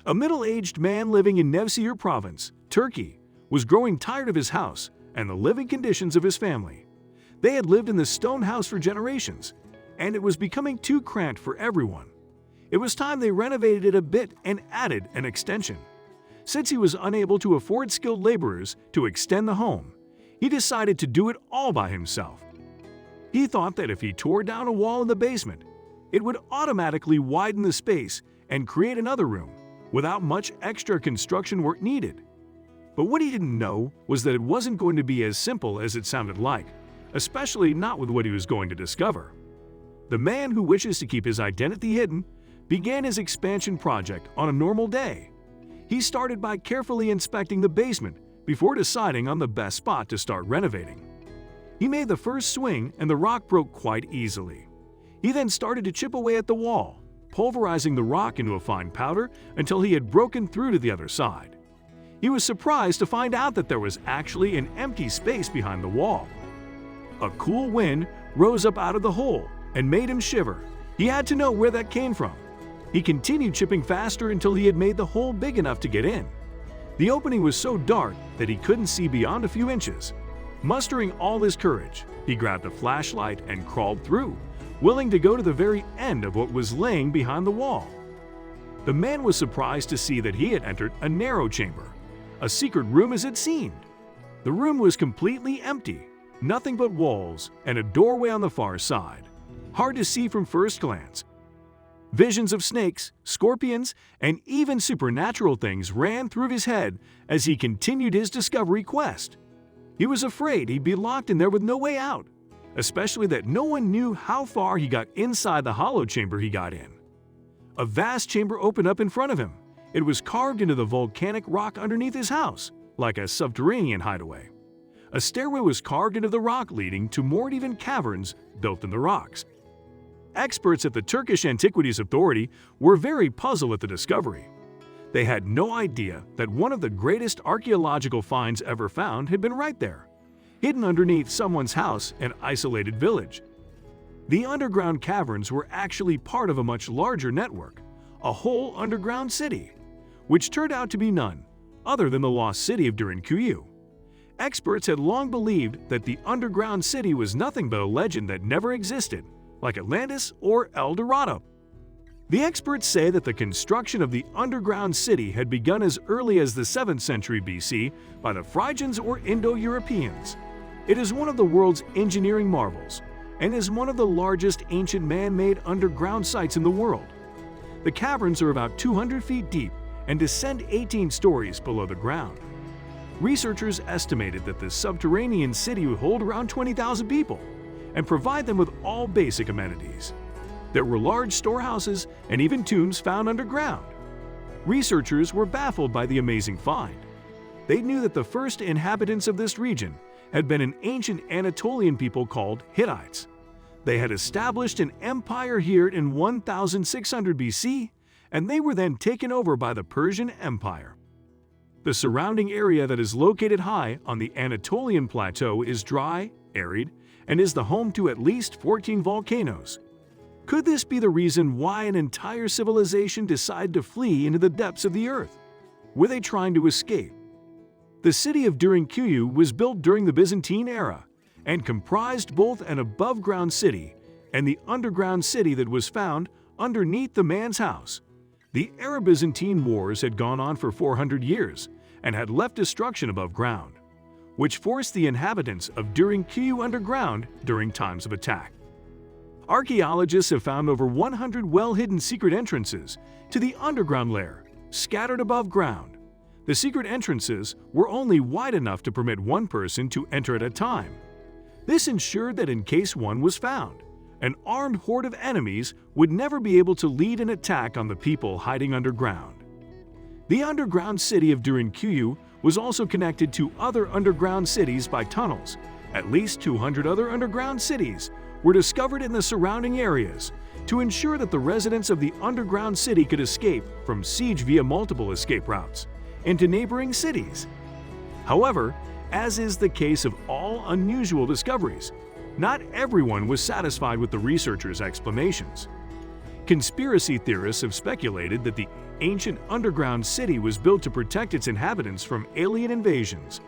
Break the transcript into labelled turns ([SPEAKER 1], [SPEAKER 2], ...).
[SPEAKER 1] A middle-aged man living in Nevşehir province, Turkey, was growing tired of his house and the living conditions of his family. They had lived in this stone house for generations, and it was becoming too cramped for everyone. It was time they renovated it a bit and added an extension. Since he was unable to afford skilled laborers to extend the home, he decided to do it all by himself. He thought that if he tore down a wall in the basement, it would automatically widen the space and create another room without much extra construction work needed. But what he didn't know was that it wasn't going to be as simple as it sounded like, especially not with what he was going to discover. The man who wishes to keep his identity hidden began his expansion project on a normal day. He started by carefully inspecting the basement before deciding on the best spot to start renovating. He made the first swing and the rock broke quite easily. He then started to chip away at the wall, pulverizing the rock into a fine powder until he had broken through to the other side. He was surprised to find out that there was actually an empty space behind the wall. A cool wind rose up out of the hole and made him shiver. He had to know where that came from. He continued chipping faster until he had made the hole big enough to get in. The opening was so dark that he couldn't see beyond a few inches. Mustering all his courage, he grabbed a flashlight and crawled through, willing to go to the very end of what was laying behind the wall. The man was surprised to see that he had entered a narrow chamber, a secret room as it seemed. The room was completely empty, nothing but walls and a doorway on the far side, hard to see from first glance. Visions of snakes, scorpions, and even supernatural things ran through his head as he continued his discovery quest. He was afraid he'd be locked in there with no way out, especially that no one knew how far he got inside the hollow chamber he got in. A vast chamber opened up in front of him. It was carved into the volcanic rock underneath his house, like a subterranean hideaway. A stairway was carved into the rock leading to more even caverns built in the rocks. Experts at the Turkish Antiquities Authority were very puzzled at the discovery. They had no idea that one of the greatest archaeological finds ever found had been right there, hidden underneath someone's house in an isolated village. The underground caverns were actually part of a much larger network, a whole underground city, which turned out to be none other than the lost city of Derinkuyu. Experts had long believed that the underground city was nothing but a legend that never existed, like Atlantis or El Dorado. The experts say that the construction of the underground city had begun as early as the 7th century BC by the Phrygians or Indo-Europeans. It is one of the world's engineering marvels and is one of the largest ancient man-made underground sites in the world. The caverns are about 200 feet deep and descend 18 stories below the ground. Researchers estimated that this subterranean city would hold around 20,000 people and provide them with all basic amenities. There were large storehouses and even tombs found underground. Researchers were baffled by the amazing find. They knew that the first inhabitants of this region had been an ancient Anatolian people called Hittites. They had established an empire here in 1600 BC, and they were then taken over by the Persian Empire. The surrounding area that is located high on the Anatolian plateau is dry, arid, and is the home to at least 14 volcanoes. Could this be the reason why an entire civilization decided to flee into the depths of the earth? Were they trying to escape? The city of Derinkuyu was built during the Byzantine era and comprised both an above-ground city and the underground city that was found underneath the man's house. The Arab-Byzantine wars had gone on for 400 years and had left destruction above ground, which forced the inhabitants of Derinkuyu underground during times of attack. Archaeologists have found over 100 well-hidden secret entrances to the underground lair, scattered above ground. The secret entrances were only wide enough to permit one person to enter at a time. This ensured that in case one was found, an armed horde of enemies would never be able to lead an attack on the people hiding underground. The underground city of Derinkuyu was also connected to other underground cities by tunnels. At least 200 other underground cities were discovered in the surrounding areas to ensure that the residents of the underground city could escape from siege via multiple escape routes into neighboring cities. However, as is the case of all unusual discoveries, not everyone was satisfied with the researchers' explanations. Conspiracy theorists have speculated that the ancient underground city was built to protect its inhabitants from alien invasions.